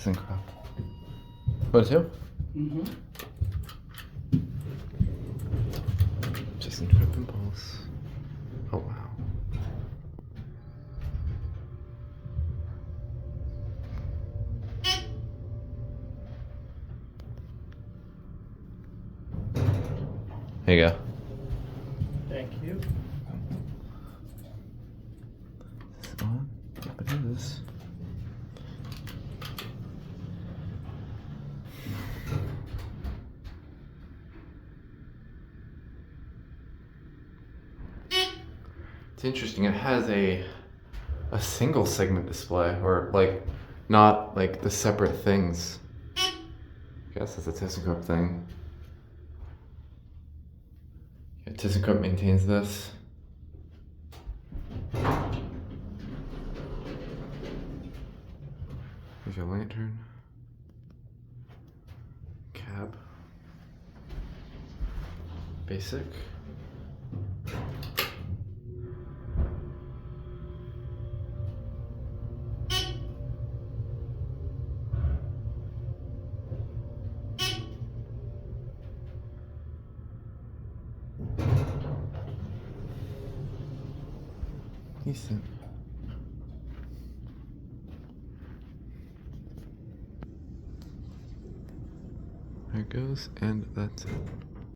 Thyssenkrupp. What, too? Mm-hmm. Thyssenkrupp Impulse. Oh, wow. Here you go. Thank you. Is this on? Yep, it is. It's interesting. It has a single segment display, or like not like the separate things. I guess that's a Thyssenkrupp thing. Yeah, Thyssenkrupp maintains this. There's your lantern. Cab. Basic. Decent. There it goes, and that's it.